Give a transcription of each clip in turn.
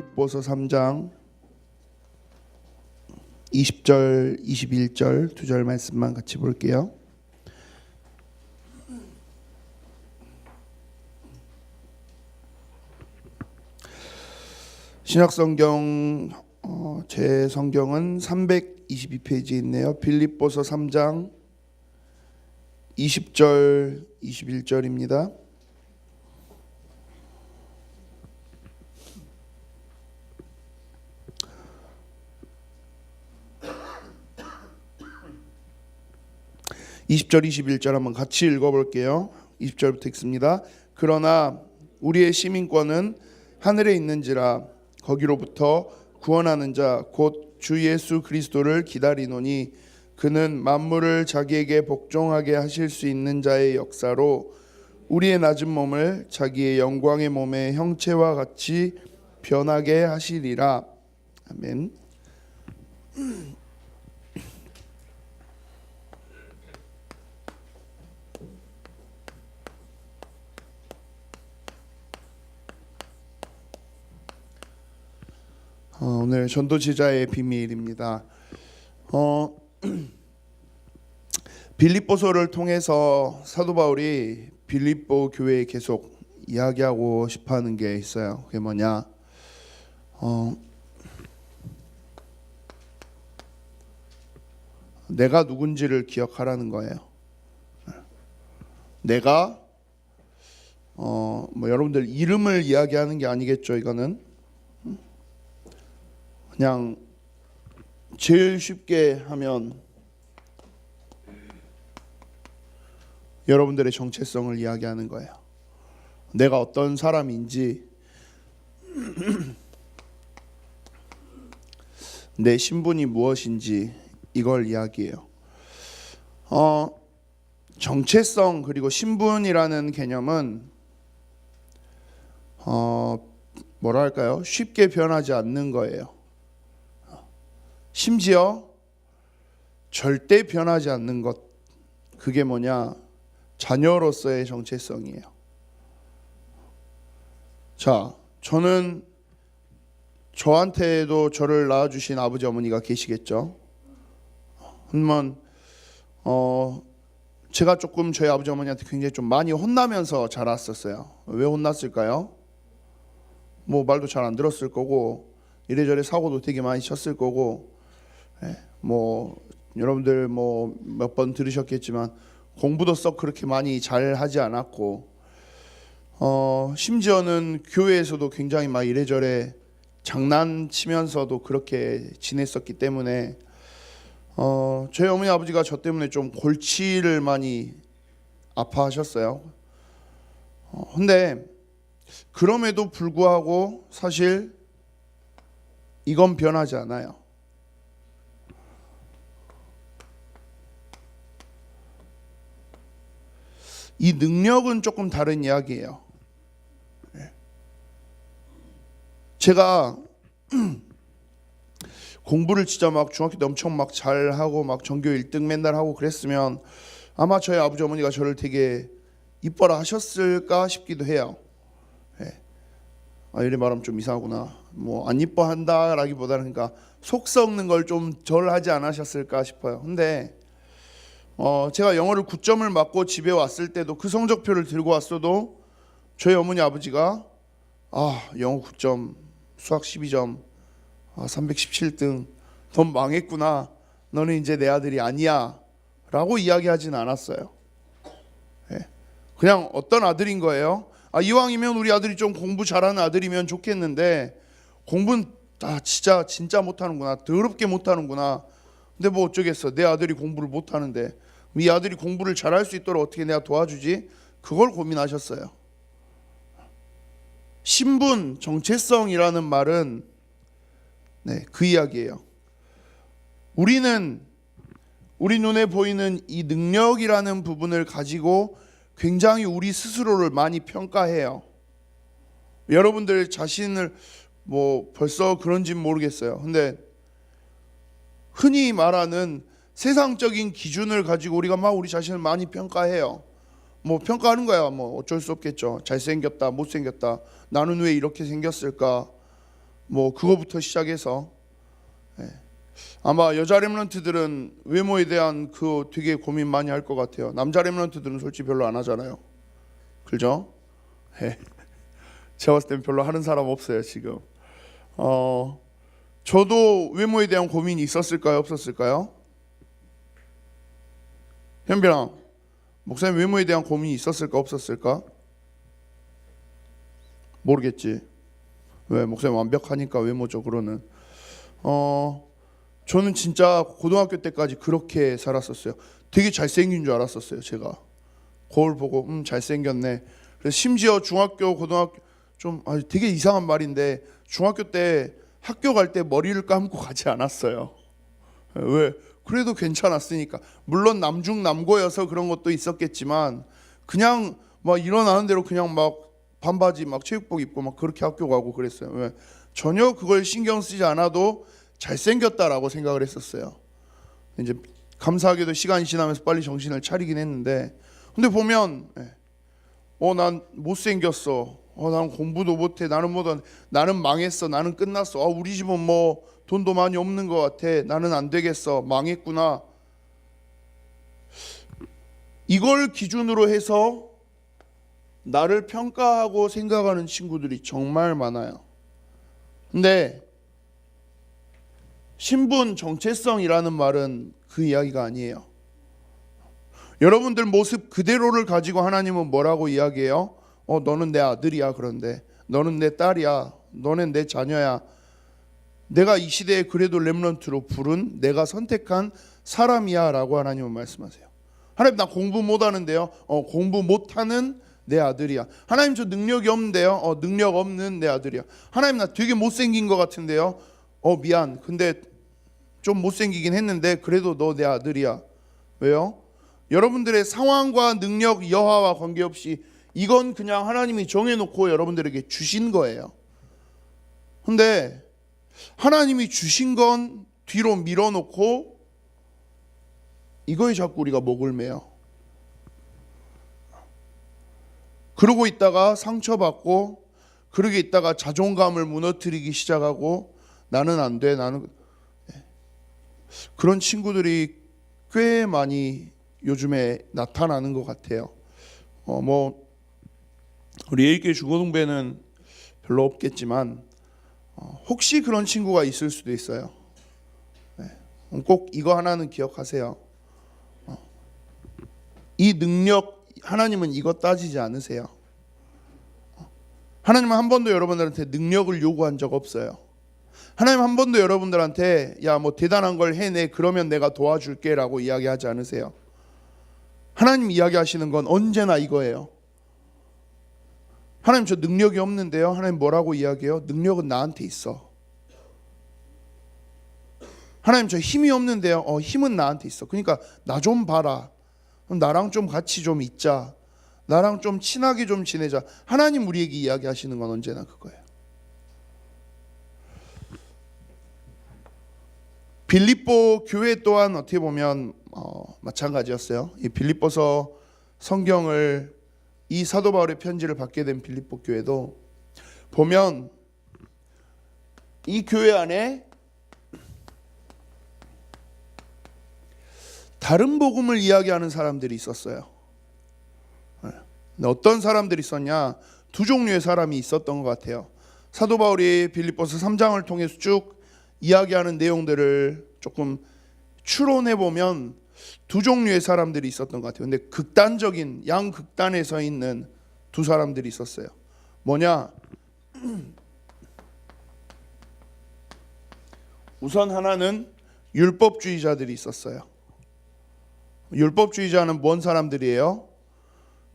빌립보서 3장 20절, 21절 두 절 말씀만 같이 볼게요. 신약성경 제 성경은 322페이지에 있네요. 빌립보서 3장 20절, 21절입니다. (20절) 21절 한번 같이 읽어볼게요. 20절부터 읽습니다. 그러나 우리의 시민권은 하늘에 있는지라 거기로부터 구원하는 자 곧 주 예수 그리스도를 기다리노니 그는 만물을 자기에게 복종하게 하실 수 있는 자의 역사로 우리의 낮은 몸을 자기의 영광의 몸의 형체와 같이 변하게 하시리라. 아멘. 오늘 전도제자의 비밀입니다. 빌립보서를 통해서 사도 바울이 빌립보 교회에 계속 이야기하고 싶어하는 게 있어요. 그게 뭐냐? 내가 누군지를 기억하라는 거예요. 내가 여러분들 이름을 이야기하는 게 아니겠죠. 이거는 그냥 제일 쉽게 하면 여러분들의 정체성을 이야기하는 거예요. 내가 어떤 사람인지, 내 신분이 무엇인지 이걸 이야기해요. 정체성 그리고 신분이라는 개념은 뭐랄까요? 쉽게 변하지 않는 거예요. 심지어 절대 변하지 않는 것, 그게 뭐냐? 자녀로서의 정체성이에요. 자, 저는 저한테도 저를 낳아주신 아버지 어머니가 계시겠죠. 그러면 제가 조금 저희 아버지 어머니한테 굉장히 좀 많이 혼나면서 자랐었어요. 왜 혼났을까요? 뭐 말도 잘 안 들었을 거고 이래저래 사고도 되게 많이 쳤을 거고, 뭐 여러분들 뭐 몇 번 들으셨겠지만 공부도 썩 그렇게 많이 잘 하지 않았고, 심지어는 교회에서도 굉장히 막 이래저래 장난치면서도 그렇게 지냈었기 때문에 저희 어머니 아버지가 저 때문에 좀 골치를 많이 아파하셨어요. 근데 그럼에도 불구하고 사실 이건 변하지 않아요. 이 능력은 조금 다른 이야기예요. 제가 공부를 진짜 막 중학교 때 엄청 막 잘하고 막 전교 1등 맨날 하고 그랬으면 아마 저희 아버지 어머니가 저를 되게 이뻐라 하셨을까 싶기도 해요. 이래 말하면 좀 이상하구나. 뭐 안 이뻐한다라기보다는 그러니까 속 썩는 걸 좀 덜 하지 않으셨을까 싶어요. 근데 제가 영어를 9점을 맞고 집에 왔을 때도 그 성적표를 들고 왔어도 저희 어머니 아버지가 영어 9점, 수학 12점, 317등, 넌 망했구나, 너는 이제 내 아들이 아니야 라고 이야기하진 않았어요. 그냥 어떤 아들인 거예요. 이왕이면 우리 아들이 좀 공부 잘하는 아들이면 좋겠는데 공부는 진짜 못하는구나, 더럽게 못하는구나. 근데 뭐 어쩌겠어, 내 아들이 공부를 못하는데 이 아들이 공부를 잘할 수 있도록 어떻게 내가 도와주지? 그걸 고민하셨어요. 신분, 정체성이라는 말은 그 이야기예요. 우리는 우리 눈에 보이는 이 능력이라는 부분을 가지고 굉장히 우리 스스로를 많이 평가해요. 여러분들 자신을 뭐 벌써 그런지는 모르겠어요. 근데 흔히 말하는 세상적인 기준을 가지고 우리가 막 우리 자신을 많이 평가해요. 뭐 평가하는 거야. 뭐 어쩔 수 없겠죠. 잘생겼다, 못생겼다, 나는 왜 이렇게 생겼을까, 뭐 그거부터 시작해서 아마 여자 렘넌트들은 외모에 대한 그 되게 고민 많이 할 것 같아요. 남자 렘넌트들은 솔직히 별로 안 하잖아요. 그죠? 제가 봤을 땐 별로 하는 사람 없어요 지금. 저도 외모에 대한 고민이 있었을까요? 없었을까요? 현빈아, 목사님 외모에 대한 고민이 있었을까? 없었을까? 모르겠지. 왜? 목사님 완벽하니까 외모적으로는. 저는 진짜 고등학교 때까지 그렇게 살았었어요. 되게 잘생긴 줄 알았었어요. 제가 거울 보고 잘생겼네. 그래서 심지어 중학교 고등학교 좀 되게 이상한 말인데 중학교 때 학교 갈 때 머리를 감고 가지 않았어요. 왜? 그래도 괜찮았으니까. 물론 남중남고여서 그런 것도 있었겠지만 그냥 막 일어나는 대로 그냥 막 반바지 막 체육복 입고 막 그렇게 학교 가고 그랬어요. 왜? 전혀 그걸 신경 쓰지 않아도 잘생겼다라고 생각을 했었어요. 이제 감사하게도 시간이 지나면서 빨리 정신을 차리긴 했는데, 근데 보면 난 못생겼어. 나는 공부도 못해. 나는 망했어. 나는 끝났어. 우리 집은 뭐 돈도 많이 없는 것 같아. 나는 안 되겠어. 망했구나. 이걸 기준으로 해서 나를 평가하고 생각하는 친구들이 정말 많아요. 근데 신분 정체성이라는 말은 그 이야기가 아니에요. 여러분들 모습 그대로를 가지고 하나님은 뭐라고 이야기해요? 너는 내 아들이야. 그런데 너는 내 딸이야. 너는 내 자녀야. 내가 이 시대에 그래도 렘넌트로 부른 내가 선택한 사람이야 라고 하나님은 말씀하세요. 하나님, 나 공부 못하는데요. 공부 못하는 내 아들이야. 하나님, 저 능력이 없는데요. 능력 없는 내 아들이야. 하나님, 나 되게 못생긴 것 같은데요. 미안. 근데 좀 못생기긴 했는데 그래도 너 내 아들이야. 왜요? 여러분들의 상황과 능력, 여하와 관계없이 이건 그냥 하나님이 정해놓고 여러분들에게 주신 거예요. 근데 하나님이 주신 건 뒤로 밀어놓고 이거에 자꾸 우리가 목을 매요. 그러고 있다가 상처받고, 그러고 있다가 자존감을 무너뜨리기 시작하고, 나는 안 돼. 그런 친구들이 꽤 많이 요즘에 나타나는 것 같아요. 우리 예일교회 중고등부에는 별로 없겠지만 혹시 그런 친구가 있을 수도 있어요. 꼭 이거 하나는 기억하세요. 이 능력, 하나님은 이거 따지지 않으세요. 하나님은 한 번도 여러분들한테 능력을 요구한 적 없어요. 하나님 한 번도 여러분들한테 야, 뭐 대단한 걸 해내, 그러면 내가 도와줄게 라고 이야기하지 않으세요. 하나님 이야기하시는 건 언제나 이거예요. 하나님, 저 능력이 없는데요. 하나님 뭐라고 이야기해요? 능력은 나한테 있어. 하나님, 저 힘이 없는데요. 힘은 나한테 있어. 그러니까 나 좀 봐라. 나랑 좀 같이 좀 있자. 나랑 좀 친하게 좀 지내자. 하나님 우리에게 이야기하시는 건 언제나 그거예요. 빌립보 교회 또한 어떻게 보면 마찬가지였어요. 이 빌립보서 성경을, 이 사도 바울의 편지를 받게 된 빌립보 교회도 보면 이 교회 안에 다른 복음을 이야기하는 사람들이 있었어요. 어떤 사람들이 있었냐? 두 종류의 사람이 있었던 것 같아요. 사도 바울이 빌립보서 3장을 통해서 쭉 이야기하는 내용들을 조금 추론해 보면 두 종류의 사람들이 있었던 것 같아요. 근데 극단적인 양극단에 서 있는 두 사람들이 있었어요. 뭐냐? 우선 하나는 율법주의자들이 있었어요. 율법주의자는 뭔 사람들이에요?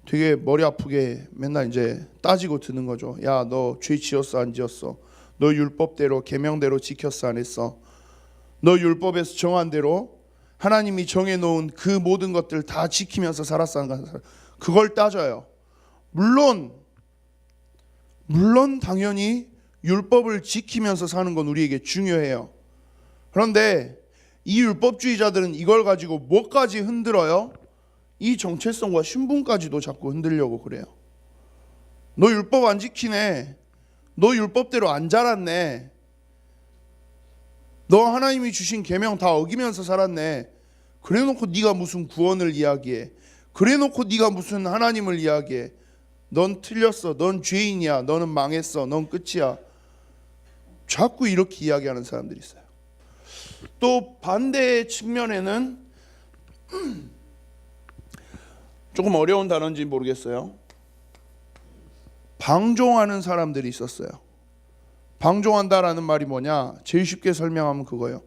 되게 머리 아프게 맨날 이제 따지고 드는 거죠. 야, 너 죄 지었어 안 지었어? 너 율법대로 계명대로 지켰어 안 했어? 너 율법에서 정한 대로 하나님이 정해놓은 그 모든 것들 다 지키면서 살았어 안 살았어? 그걸 따져요. 물론 당연히 율법을 지키면서 사는 건 우리에게 중요해요. 그런데 이 율법주의자들은 이걸 가지고 뭐까지 흔들어요? 이 정체성과 신분까지도 자꾸 흔들려고 그래요. 너 율법 안 지키네. 너 율법대로 안 자랐네. 너 하나님이 주신 계명 다 어기면서 살았네. 그래놓고 네가 무슨 구원을 이야기해. 그래놓고 네가 무슨 하나님을 이야기해. 넌 틀렸어. 넌 죄인이야. 너는 망했어. 넌 끝이야. 자꾸 이렇게 이야기하는 사람들이 있어요. 또 반대의 측면에는 조금 어려운 단어인지 모르겠어요. 방종하는 사람들이 있었어요. 방종한다라는 말이 뭐냐? 제일 쉽게 설명하면 그거예요.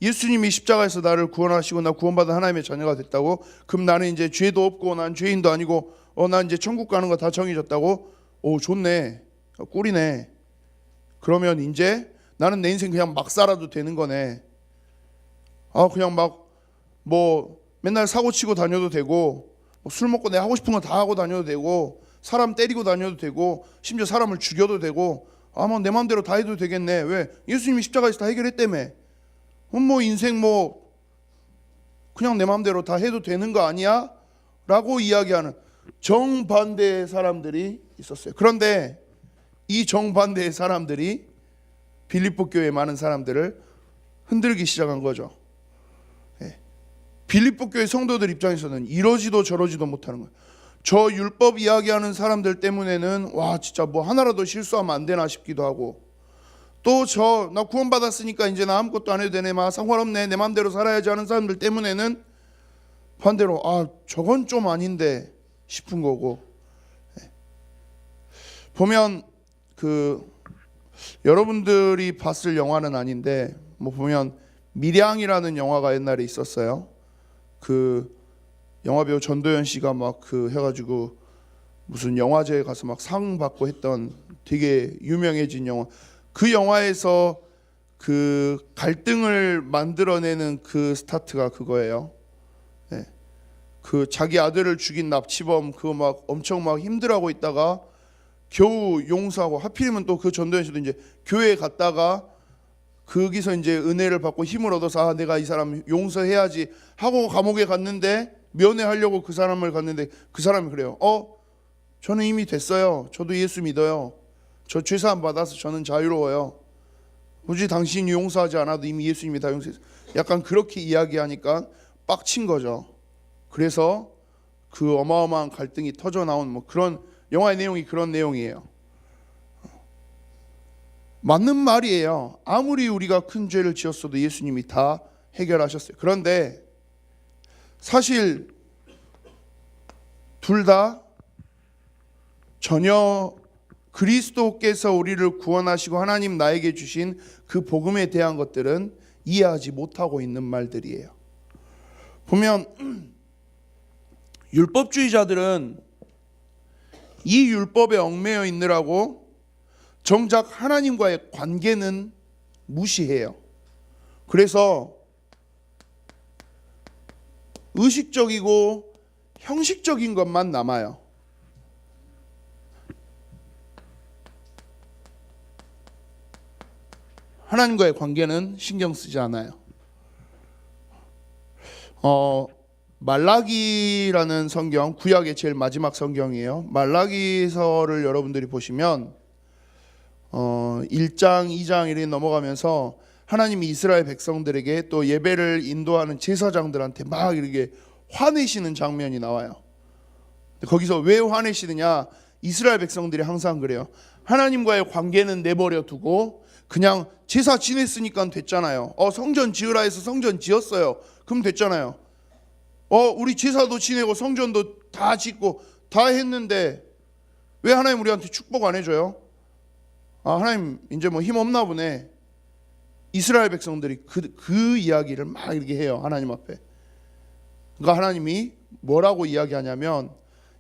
예수님이 십자가에서 나를 구원하시고 나 구원받은 하나님의 자녀가 됐다고? 그럼 나는 이제 죄도 없고 난 죄인도 아니고 난 이제 천국 가는 거 다 정해졌다고? 좋네. 꿀이네. 그러면 이제 나는 내 인생 그냥 막 살아도 되는 거네. 그냥 막 뭐 맨날 사고 치고 다녀도 되고 술 먹고 내가 하고 싶은 거 다 하고 다녀도 되고 사람 때리고 다녀도 되고 심지어 사람을 죽여도 되고 뭐 내 마음대로 다 해도 되겠네. 왜? 예수님이 십자가에서 다 해결했다며. 뭐 인생 뭐 그냥 내 마음대로 다 해도 되는 거 아니야? 라고 이야기하는 정반대의 사람들이 있었어요. 그런데 이 정반대의 사람들이 빌립보 교회의 많은 사람들을 흔들기 시작한 거죠. 빌립보 교회 성도들 입장에서는 이러지도 저러지도 못하는 거예요. 저 율법 이야기하는 사람들 때문에는 와 진짜 뭐 하나라도 실수하면 안 되나 싶기도 하고, 또 나 구원받았으니까 이제 나 아무것도 안 해도 되네, 막 상관없네, 내 마음대로 살아야지 하는 사람들 때문에는 반대로 저건 좀 아닌데 싶은 거고. 보면 여러분들이 봤을 영화는 아닌데 뭐 보면 밀양이라는 영화가 옛날에 있었어요. 영화배우 전도연 씨가 막 해가지고 무슨 영화제에 가서 막 상 받고 했던 되게 유명해진 영화. 그 영화에서 갈등을 만들어내는 스타트가 그거예요. 자기 아들을 죽인 납치범 막 엄청 막 힘들어하고 있다가 겨우 용서하고, 하필이면 또 전도연 씨도 이제 교회에 갔다가 거기서 이제 은혜를 받고 힘을 얻어서 내가 이 사람 용서해야지 하고 감옥에 갔는데, 면회하려고 그 사람을 갔는데 그 사람이 그래요. 저는 이미 됐어요. 저도 예수 믿어요. 저 죄사함 받아서 저는 자유로워요. 굳이 당신이 용서하지 않아도 이미 예수님이 다 용서했어요. 약간 그렇게 이야기하니까 빡친 거죠. 그래서 어마어마한 갈등이 터져 나온 뭐 그런 영화의 내용이 그런 내용이에요. 맞는 말이에요. 아무리 우리가 큰 죄를 지었어도 예수님이 다 해결하셨어요. 그런데 사실 둘 다 전혀 그리스도께서 우리를 구원하시고 하나님 나에게 주신 그 복음에 대한 것들은 이해하지 못하고 있는 말들이에요. 보면 율법주의자들은 이 율법에 얽매여 있느라고 정작 하나님과의 관계는 무시해요. 그래서 의식적이고 형식적인 것만 남아요. 하나님과의 관계는 신경 쓰지 않아요. 말라기라는 성경, 구약의 제일 마지막 성경이에요. 말라기서를 여러분들이 보시면 1장, 2장 이렇게 넘어가면서 하나님이 이스라엘 백성들에게 또 예배를 인도하는 제사장들한테 막 이렇게 화내시는 장면이 나와요. 거기서 왜 화내시느냐? 이스라엘 백성들이 항상 그래요. 하나님과의 관계는 내버려 두고 그냥 제사 지냈으니까 됐잖아요. 성전 지으라 해서 성전 지었어요. 그럼 됐잖아요. 우리 제사도 지내고 성전도 다 짓고 다 했는데 왜 하나님 우리한테 축복 안 해줘요? 하나님 이제 뭐 힘 없나 보네. 이스라엘 백성들이 그 이야기를 막 이렇게 해요. 하나님 앞에. 그러니까 하나님이 뭐라고 이야기하냐면,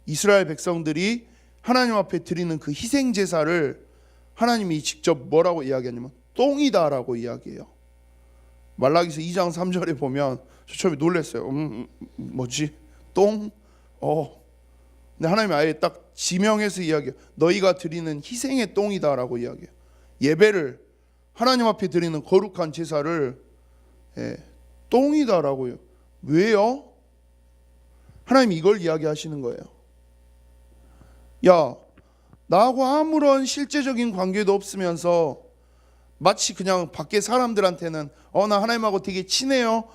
이스라엘 백성들이 하나님 앞에 드리는 그 희생 제사를 하나님이 직접 뭐라고 이야기하냐면 똥이다라고 이야기해요. 말라기서 2장 3절에 보면 저 처음에 놀랐어요. 뭐지? 똥? 근데 하나님이 아예 딱 지명해서 이야기해요. 너희가 드리는 희생의 똥이다라고 이야기해요. 예배를, 하나님 앞에 드리는 거룩한 제사를 똥이다라고요. 왜요? 하나님이 이걸 이야기하시는 거예요. 야, 나하고 아무런 실제적인 관계도 없으면서 마치 그냥 밖에 사람들한테는 나 하나님하고 되게 친해요,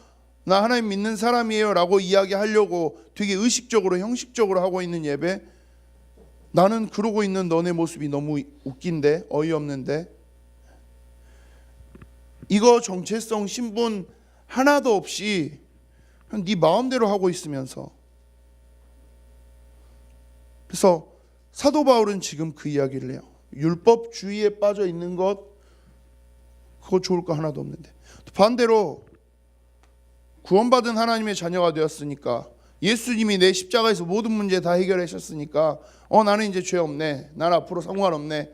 나 하나님 믿는 사람이에요 라고 이야기하려고 되게 의식적으로 형식적으로 하고 있는 예배, 나는 그러고 있는 너네 모습이 너무 웃긴데, 어이없는데, 이거 정체성 신분 하나도 없이 그냥 네 마음대로 하고 있으면서. 그래서 사도 바울은 지금 그 이야기를 해요. 율법주의에 빠져 있는 것, 그거 좋을 거 하나도 없는데, 반대로 구원받은 하나님의 자녀가 되었으니까, 예수님이 내 십자가에서 모든 문제 다 해결하셨으니까 나는 이제 죄 없네, 난 앞으로 상관없네,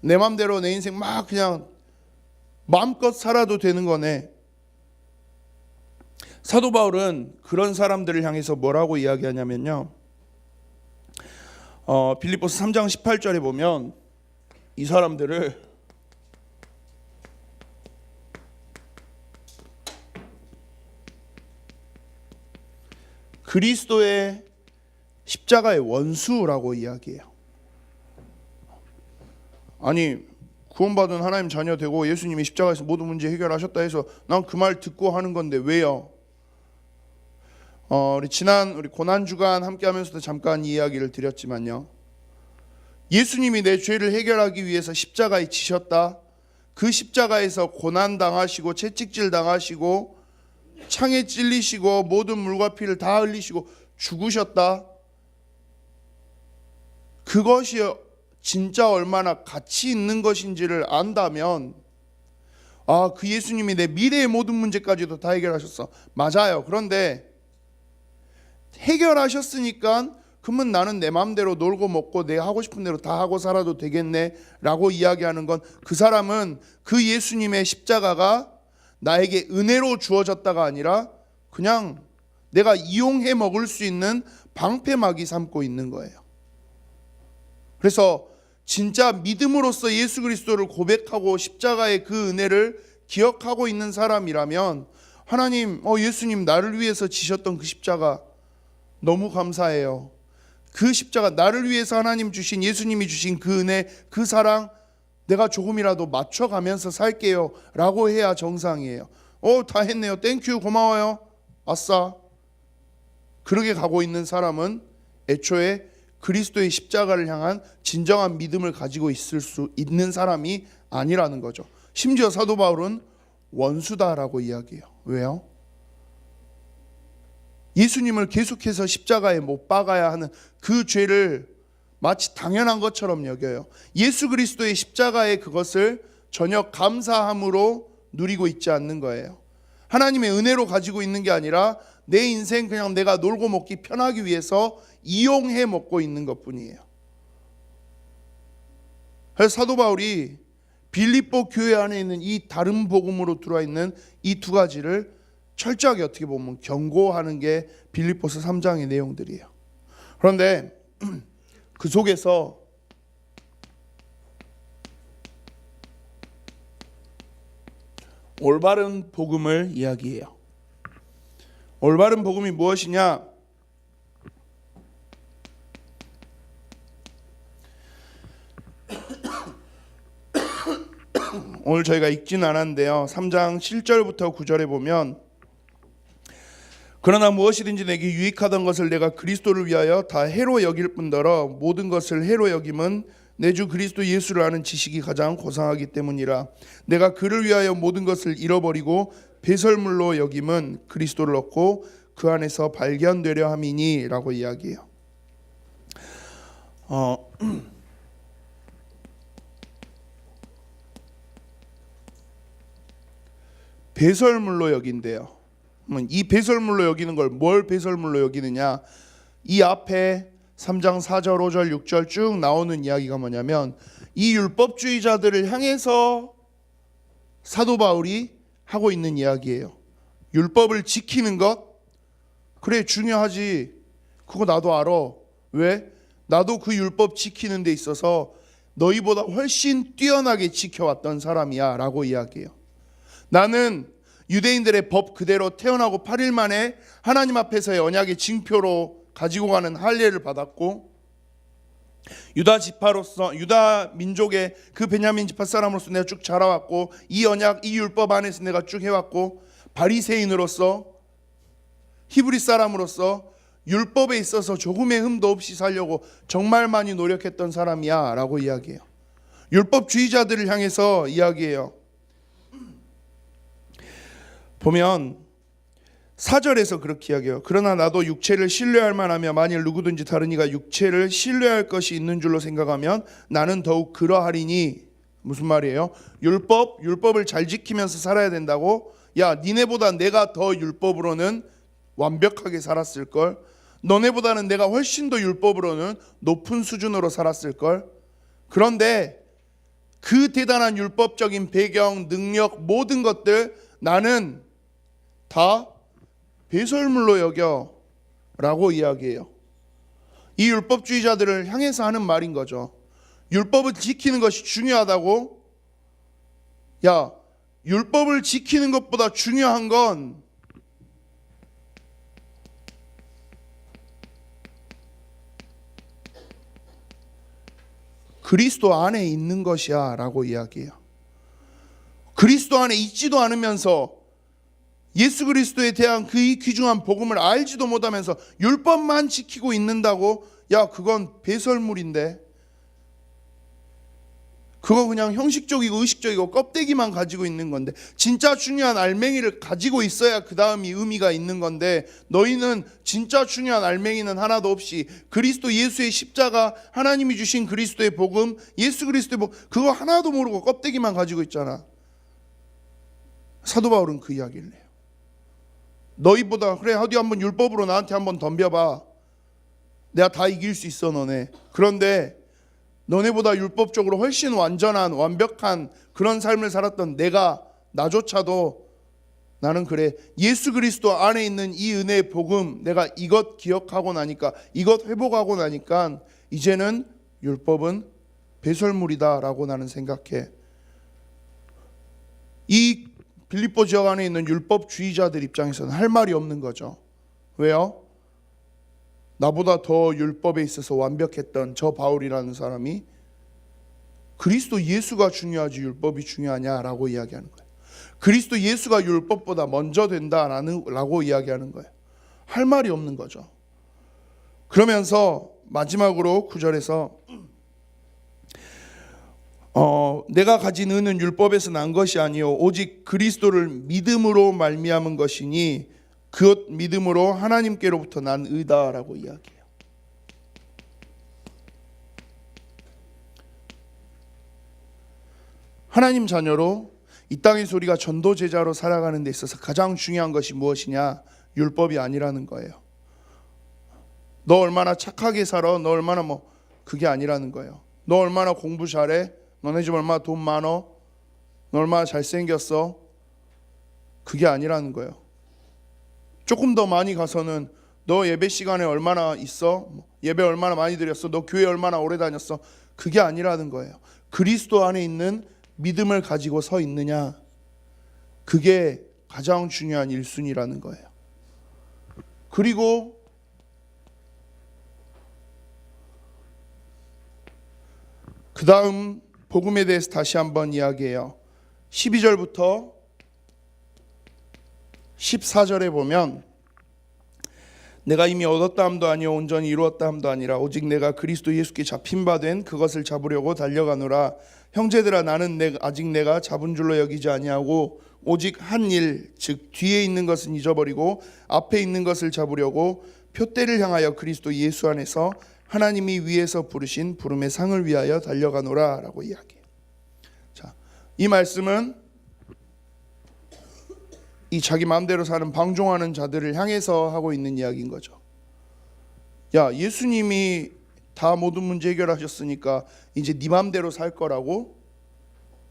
내 맘대로 내 인생 막 그냥 마음껏 살아도 되는 거네. 사도 바울은 그런 사람들을 향해서 뭐라고 이야기하냐면요, 빌립보서 3장 18절에 보면 이 사람들을 그리스도의 십자가의 원수라고 이야기해요. 아니, 구원받은 하나님 자녀 되고 예수님이 십자가에서 모든 문제 해결하셨다 해서 난 그 말 듣고 하는 건데 왜요? 우리 고난주간 함께 하면서도 잠깐 이야기를 드렸지만요, 예수님이 내 죄를 해결하기 위해서 십자가에 지셨다, 그 십자가에서 고난 당하시고 채찍질 당하시고 창에 찔리시고 모든 물과 피를 다 흘리시고 죽으셨다, 그것이 진짜 얼마나 가치 있는 것인지를 안다면, 그 예수님이 내 미래의 모든 문제까지도 다 해결하셨어, 맞아요. 그런데 해결하셨으니까 그러면 나는 내 마음대로 놀고 먹고 내가 하고 싶은 대로 다 하고 살아도 되겠네 라고 이야기하는 건, 그 사람은 그 예수님의 십자가가 나에게 은혜로 주어졌다가 아니라 그냥 내가 이용해 먹을 수 있는 방패막이 삼고 있는 거예요. 그래서 진짜 믿음으로써 예수 그리스도를 고백하고 십자가의 그 은혜를 기억하고 있는 사람이라면, 하나님, 예수님 나를 위해서 지셨던 그 십자가 너무 감사해요, 그 십자가 나를 위해서 하나님 주신, 예수님이 주신 그 은혜, 그 사랑 내가 조금이라도 맞춰가면서 살게요 라고 해야 정상이에요. 다 했네요, 땡큐, 고마워요, 아싸. 그렇게 가고 있는 사람은 애초에 그리스도의 십자가를 향한 진정한 믿음을 가지고 있을 수 있는 사람이 아니라는 거죠. 심지어 사도 바울은 원수다라고 이야기해요. 왜요? 예수님을 계속해서 십자가에 못 박아야 하는 그 죄를 마치 당연한 것처럼 여겨요. 예수 그리스도의 십자가의 그것을 전혀 감사함으로 누리고 있지 않는 거예요. 하나님의 은혜로 가지고 있는 게 아니라 내 인생 그냥 내가 놀고 먹기 편하기 위해서 이용해 먹고 있는 것뿐이에요. 그래서 사도 바울이 빌립보 교회 안에 있는 이 다른 복음으로 들어와 있는 이 두 가지를 철저하게 어떻게 보면 경고하는 게 빌립보서 3장의 내용들이에요. 그런데 그 속에서 올바른 복음을 이야기해요. 올바른 복음이 무엇이냐? 오늘 저희가 읽지는 않았는데요, 3장 7절부터 9절에 보면, 그러나 무엇이든지 내게 유익하던 것을 내가 그리스도를 위하여 다 해로 여길 뿐더러 모든 것을 해로 여김은 내 주 그리스도 예수를 아는 지식이 가장 고상하기 때문이라. 내가 그를 위하여 모든 것을 잃어버리고 배설물로 여김은 그리스도를 얻고 그 안에서 발견되려 함이니 라고 이야기해요. 배설물로 여긴대요. 이 배설물로 여기는 걸 뭘 배설물로 여기느냐? 이 앞에 3장 4절 5절 6절 쭉 나오는 이야기가 뭐냐면, 이 율법주의자들을 향해서 사도 바울이 하고 있는 이야기예요. 율법을 지키는 것, 그래 중요하지, 그거 나도 알아. 왜? 나도 그 율법 지키는 데 있어서 너희보다 훨씬 뛰어나게 지켜왔던 사람이야 라고 이야기해요. 나는 유대인들의 법 그대로 태어나고 8일 만에 하나님 앞에서의 언약의 징표로 가지고 가는 할례를 받았고, 유다 지파로서, 유다 민족의 그 베냐민 지파 사람으로서 내가 쭉 자라왔고, 이 언약, 이 율법 안에서 내가 쭉 해왔고, 바리새인으로서, 히브리 사람으로서 율법에 있어서 조금의 흠도 없이 살려고 정말 많이 노력했던 사람이야 라고 이야기해요. 율법주의자들을 향해서 이야기해요. 보면 4절에서 그렇게 이야기해요. 그러나 나도 육체를 신뢰할 만하며 만일 누구든지 다른 이가 육체를 신뢰할 것이 있는 줄로 생각하면 나는 더욱 그러하리니. 무슨 말이에요? 율법을 잘 지키면서 살아야 된다고? 야, 니네보다 내가 더 율법으로는 완벽하게 살았을걸? 너네보다는 내가 훨씬 더 율법으로는 높은 수준으로 살았을걸? 그런데 그 대단한 율법적인 배경, 능력, 모든 것들 나는 다 배설물로 여겨 라고 이야기해요. 이 율법주의자들을 향해서 하는 말인 거죠. 율법을 지키는 것이 중요하다고? 야, 율법을 지키는 것보다 중요한 건 그리스도 안에 있는 것이야 라고 이야기해요. 그리스도 안에 있지도 않으면서 예수 그리스도에 대한 그 이 귀중한 복음을 알지도 못하면서 율법만 지키고 있는다고? 야, 그건 배설물인데, 그거 그냥 형식적이고 의식적이고 껍데기만 가지고 있는 건데, 진짜 중요한 알맹이를 가지고 있어야 그 다음이 의미가 있는 건데, 너희는 진짜 중요한 알맹이는 하나도 없이 그리스도 예수의 십자가, 하나님이 주신 그리스도의 복음, 예수 그리스도의 복음, 그거 하나도 모르고 껍데기만 가지고 있잖아. 사도 바울은 그 이야기를 해요. 너희보다, 그래, 어디 한번 율법으로 나한테 한번 덤벼봐. 내가 다 이길 수 있어 너네. 그런데 너네보다 율법적으로 훨씬 완전한, 완벽한 그런 삶을 살았던 내가, 나조차도 나는 그래, 예수 그리스도 안에 있는 이 은혜의 복음, 내가 이것 기억하고 나니까, 이것 회복하고 나니까 이제는 율법은 배설물이다 라고 나는 생각해. 이 빌립보 지역 안에 있는 율법주의자들 입장에서는 할 말이 없는 거죠. 왜요? 나보다 더 율법에 있어서 완벽했던 저 바울이라는 사람이 그리스도 예수가 중요하지 율법이 중요하냐라고 이야기하는 거예요. 그리스도 예수가 율법보다 먼저 된다라고 이야기하는 거예요. 할 말이 없는 거죠. 그러면서 마지막으로 9절에서 내가 가진 의는 율법에서 난 것이 아니요 오직 그리스도를 믿음으로 말미암은 것이니 그 믿음으로 하나님께로부터 난 의다라고 이야기해요. 하나님 자녀로 이 땅의 소리가 전도 제자로 살아가는 데 있어서 가장 중요한 것이 무엇이냐? 율법이 아니라는 거예요. 너 얼마나 착하게 살아? 너 얼마나 그게 아니라는 거예요. 너 얼마나 공부 잘해? 너네 집 얼마나 돈 많어? 너 얼마나 잘생겼어? 그게 아니라는 거예요. 조금 더 많이 가서는 너 예배 시간에 얼마나 있어? 예배 얼마나 많이 드렸어? 너 교회 얼마나 오래 다녔어? 그게 아니라는 거예요. 그리스도 안에 있는 믿음을 가지고 서 있느냐? 그게 가장 중요한 1순위라는 거예요. 그리고 그 다음 복음에 대해서 다시 한번 이야기해요. 12절부터 14절에 보면 내가 이미 얻었다 함도 아니요 온전히 이루었다 함도 아니라 오직 내가 그리스도 예수께 잡힌 바 된 그것을 잡으려고 달려가노라. 형제들아 나는 아직 내가 잡은 줄로 여기지 아니하고 오직 한 일 즉 뒤에 있는 것은 잊어버리고 앞에 있는 것을 잡으려고 표대를 향하여 그리스도 예수 안에서 하나님이 위에서 부르신 부름의 상을 위하여 달려가노라 라고 이야기해요. 자, 이 말씀은 이 자기 마음대로 사는 방종하는 자들을 향해서 하고 있는 이야기인 거죠. 야, 예수님이 다 모든 문제 해결하셨으니까 이제 네 마음대로 살 거라고?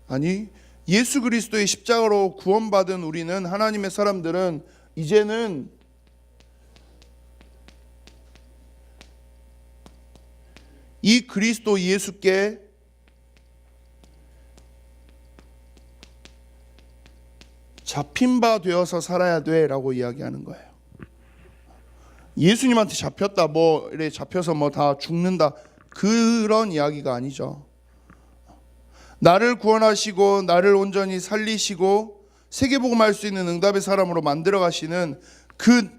아니, 예수 그리스도의 십자가로 구원받은 우리는, 하나님의 사람들은 이제는 이 그리스도 예수께 잡힌 바 되어서 살아야 돼 라고 이야기하는 거예요. 예수님한테 잡혔다, 이래 잡혀서 다 죽는다, 그런 이야기가 아니죠. 나를 구원하시고 나를 온전히 살리시고 세계복음할 수 있는 응답의 사람으로 만들어 가시는 그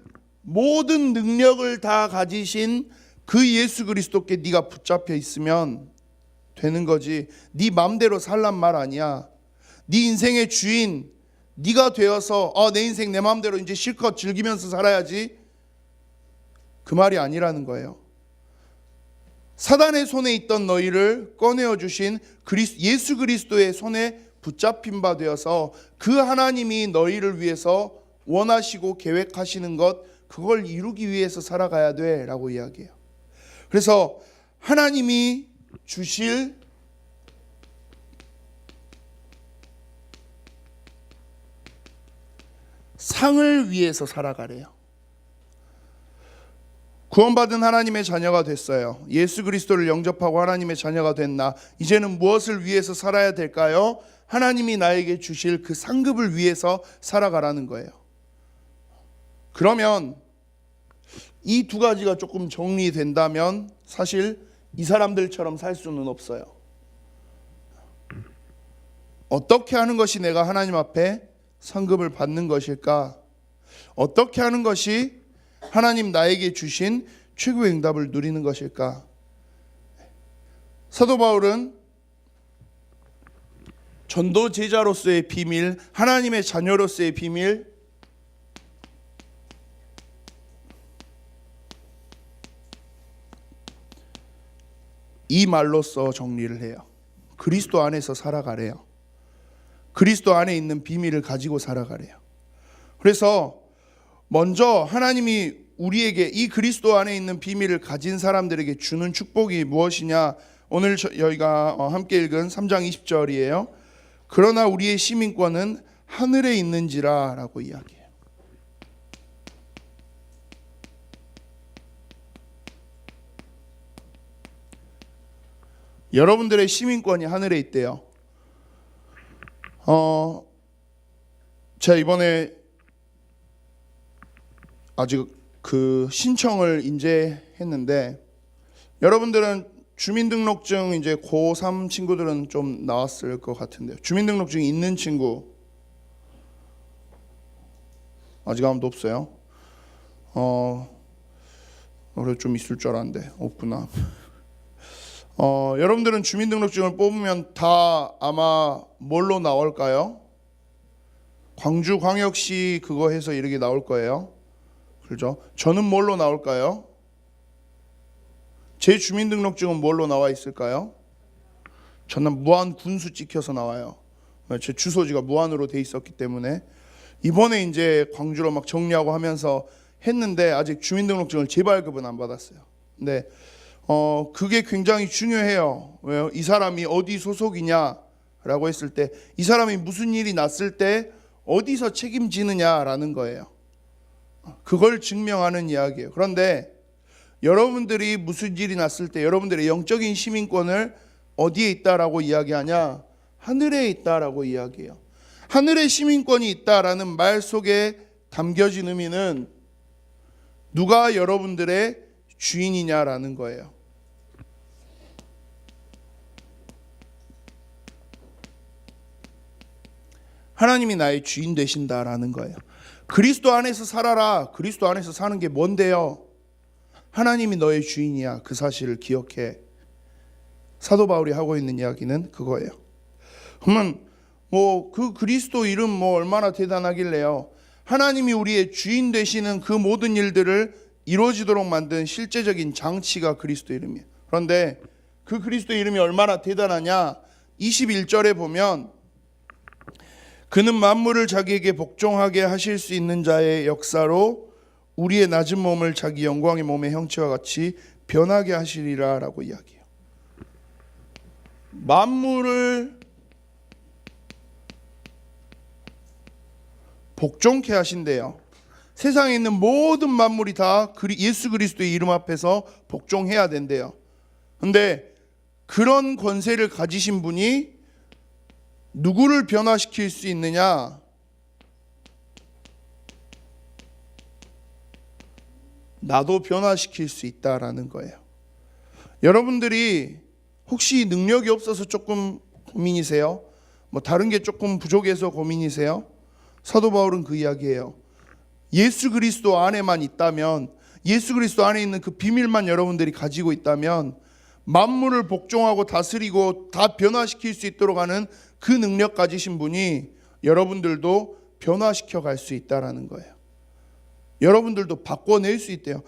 모든 능력을 다 가지신 그 예수 그리스도께 네가 붙잡혀 있으면 되는 거지. 네 맘대로 살란 말 아니야. 네 인생의 주인 네가 되어서 내 인생 내 맘대로 이제 실컷 즐기면서 살아야지, 그 말이 아니라는 거예요. 사단의 손에 있던 너희를 꺼내어 주신 예수 그리스도의 손에 붙잡힌 바 되어서 그 하나님이 너희를 위해서 원하시고 계획하시는 것, 그걸 이루기 위해서 살아가야 돼 라고 이야기해요. 그래서 하나님이 주실 상을 위해서 살아가래요. 구원받은 하나님의 자녀가 됐어요. 예수 그리스도를 영접하고 하나님의 자녀가 됐나? 이제는 무엇을 위해서 살아야 될까요? 하나님이 나에게 주실 그 상급을 위해서 살아가라는 거예요. 그러면 이 두 가지가 조금 정리된다면 사실 이 사람들처럼 살 수는 없어요. 어떻게 하는 것이 내가 하나님 앞에 상급을 받는 것일까? 어떻게 하는 것이 하나님 나에게 주신 최고의 응답을 누리는 것일까? 사도 바울은 전도 제자로서의 비밀, 하나님의 자녀로서의 비밀, 이 말로써 정리를 해요. 그리스도 안에서 살아가래요. 그리스도 안에 있는 비밀을 가지고 살아가래요. 그래서 먼저 하나님이 우리에게 이 그리스도 안에 있는 비밀을 가진 사람들에게 주는 축복이 무엇이냐? 오늘 저희가 함께 읽은 3장 20절이에요. 그러나 우리의 시민권은 하늘에 있는지라 라고 이야기해요. 여러분들의 시민권이 하늘에 있대요. 제가 이번에 아직 그 신청을 인제했는데, 여러분들은 주민등록증 이제 고3 친구들은 좀 나왔을 것 같은데요. 주민등록증이 있는 친구 아직 아무도 없어요? 그래 좀 있을 줄 알았는데 없구나. 여러분들은 주민등록증을 뽑으면 다 아마 뭘로 나올까요? 광주광역시 그거 해서 이렇게 나올 거예요. 그렇죠? 저는 뭘로 나올까요? 제 주민등록증은 뭘로 나와 있을까요? 저는 무안 군수 찍혀서 나와요. 제 주소지가 무안으로 돼 있었기 때문에. 이번에 이제 광주로 막 정리하고 하면서 했는데 아직 주민등록증을 재발급은 안 받았어요. 근데 그게 굉장히 중요해요. 왜요? 이 사람이 어디 소속이냐라고 했을 때, 이 사람이 무슨 일이 났을 때 어디서 책임지느냐라는 거예요. 그걸 증명하는 이야기예요. 그런데 여러분들이 무슨 일이 났을 때 여러분들의 영적인 시민권을 어디에 있다라고 이야기하냐? 하늘에 있다라고 이야기해요. 하늘에 시민권이 있다라는 말 속에 담겨진 의미는 누가 여러분들의 주인이냐라는 거예요. 하나님이 나의 주인 되신다라는 거예요. 그리스도 안에서 살아라. 그리스도 안에서 사는 게 뭔데요? 하나님이 너의 주인이야. 그 사실을 기억해. 사도 바울이 하고 있는 이야기는 그거예요. 그러면 그 그리스도 이름 얼마나 대단하길래요. 하나님이 우리의 주인 되시는 그 모든 일들을 이루어지도록 만든 실제적인 장치가 그리스도 이름이에요. 그런데 그 그리스도 이름이 얼마나 대단하냐? 21절에 보면 그는 만물을 자기에게 복종하게 하실 수 있는 자의 역사로 우리의 낮은 몸을 자기 영광의 몸의 형체와 같이 변하게 하시리라 라고 이야기해요. 만물을 복종케 하신대요. 세상에 있는 모든 만물이 다 예수 그리스도의 이름 앞에서 복종해야 된대요. 근데 그런 권세를 가지신 분이 누구를 변화시킬 수 있느냐? 나도 변화시킬 수 있다라는 거예요. 여러분들이 혹시 능력이 없어서 조금 고민이세요? 뭐 다른 게 조금 부족해서 고민이세요? 사도 바울은 그 이야기예요. 예수 그리스도 안에만 있다면, 예수 그리스도 안에 있는 그 비밀만 여러분들이 가지고 있다면 만물을 복종하고 다스리고 다 변화시킬 수 있도록 하는 그 능력 가지신 분이 여러분들도 변화시켜 갈 수 있다라는 거예요. 여러분들도 바꿔낼 수 있대요.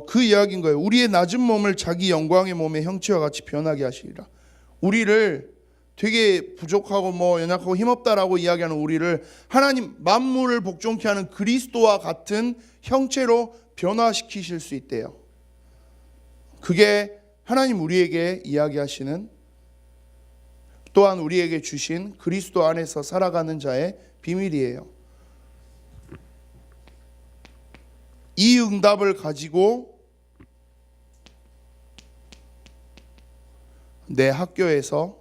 그 이야기인 거예요. 우리의 낮은 몸을 자기 영광의 몸의 형체와 같이 변하게 하시리라. 우리를 되게 부족하고 뭐 연약하고 힘없다라고 이야기하는 우리를 하나님 만물을 복종케 하는 그리스도와 같은 형체로 변화시키실 수 있대요. 그게 하나님 우리에게 이야기하시는, 또한 우리에게 주신 그리스도 안에서 살아가는 자의 비밀이에요. 이 응답을 가지고 내 학교에서,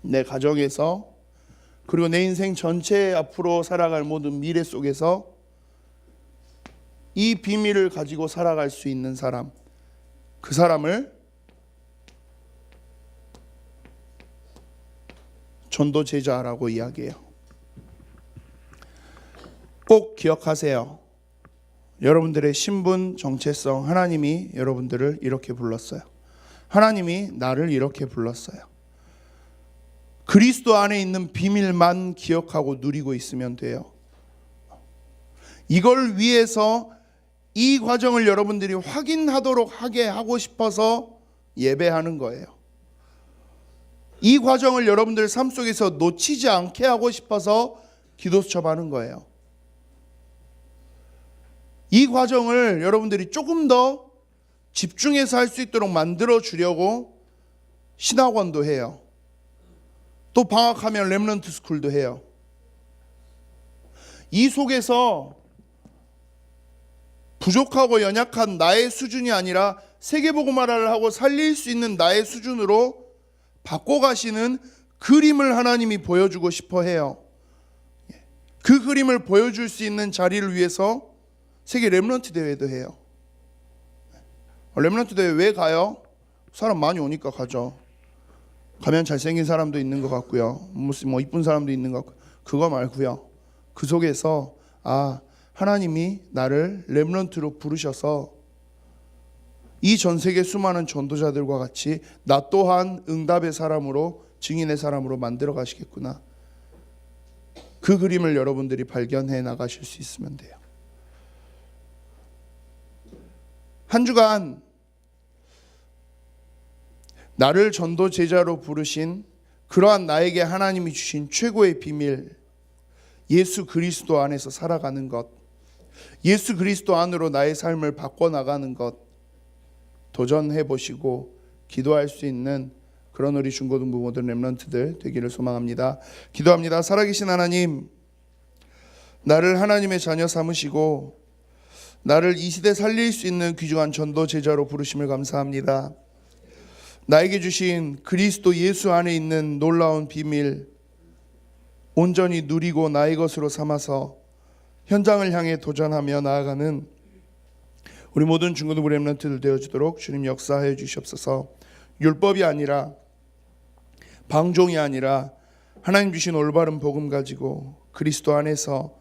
내 가정에서, 그리고 내 인생 전체 앞으로 살아갈 모든 미래 속에서 이 비밀을 가지고 살아갈 수 있는 사람, 그 사람을 전도 제자라고 이야기해요. 꼭 기억하세요. 여러분들의 신분, 정체성, 하나님이 여러분들을 이렇게 불렀어요. 하나님이 나를 이렇게 불렀어요. 그리스도 안에 있는 비밀만 기억하고 누리고 있으면 돼요. 이걸 위해서 이 과정을 여러분들이 확인하도록 하게 하고 싶어서 예배하는 거예요. 이 과정을 여러분들 삶 속에서 놓치지 않게 하고 싶어서 기도 수첩하는 거예요. 이 과정을 여러분들이 조금 더 집중해서 할 수 있도록 만들어 주려고 신학원도 해요. 또 방학하면 렘넌트 스쿨도 해요. 이 속에서 부족하고 연약한 나의 수준이 아니라 세계복음화를 하고 살릴 수 있는 나의 수준으로 바꿔가시는 그림을 하나님이 보여주고 싶어 해요. 그 그림을 보여줄 수 있는 자리를 위해서 세계 렘넌트 대회도 해요. 렘넌트 대회 왜 가요? 사람 많이 오니까 가죠. 가면 잘생긴 사람도 있는 것 같고요, 무슨 뭐 이쁜 사람도 있는 것 같고, 그거 말고요, 그 속에서 하나님이 나를 렘넌트로 부르셔서 이 전 세계 수많은 전도자들과 같이 나 또한 응답의 사람으로, 증인의 사람으로 만들어 가시겠구나. 그 그림을 여러분들이 발견해 나가실 수 있으면 돼요. 한 주간 나를 전도 제자로 부르신 그러한 나에게 하나님이 주신 최고의 비밀, 예수 그리스도 안에서 살아가는 것, 예수 그리스도 안으로 나의 삶을 바꿔나가는 것 도전해 보시고 기도할 수 있는 그런 우리 중고등부 모든 렘넌트들 되기를 소망합니다. 기도합니다. 살아계신 하나님, 나를 하나님의 자녀 삼으시고 나를 이 시대 살릴 수 있는 귀중한 전도 제자로 부르심을 감사합니다. 나에게 주신 그리스도 예수 안에 있는 놀라운 비밀 온전히 누리고 나의 것으로 삼아서 현장을 향해 도전하며 나아가는 우리 모든 중고등부 렘넌트들 되어주도록 주님 역사하여 주시옵소서. 율법이 아니라, 방종이 아니라 하나님 주신 올바른 복음 가지고 그리스도 안에서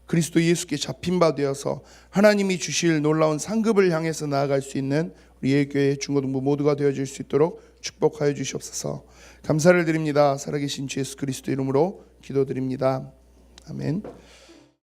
그리스도 예수께 잡힌 바 되어서 하나님이 주실 놀라운 상급을 향해서 나아갈 수 있는 우리 예교회 중고등부 모두가 되어줄 수 있도록 축복하여 주시옵소서. 감사를 드립니다. 살아계신 주 예수 그리스도 이름으로 기도드립니다. 아멘.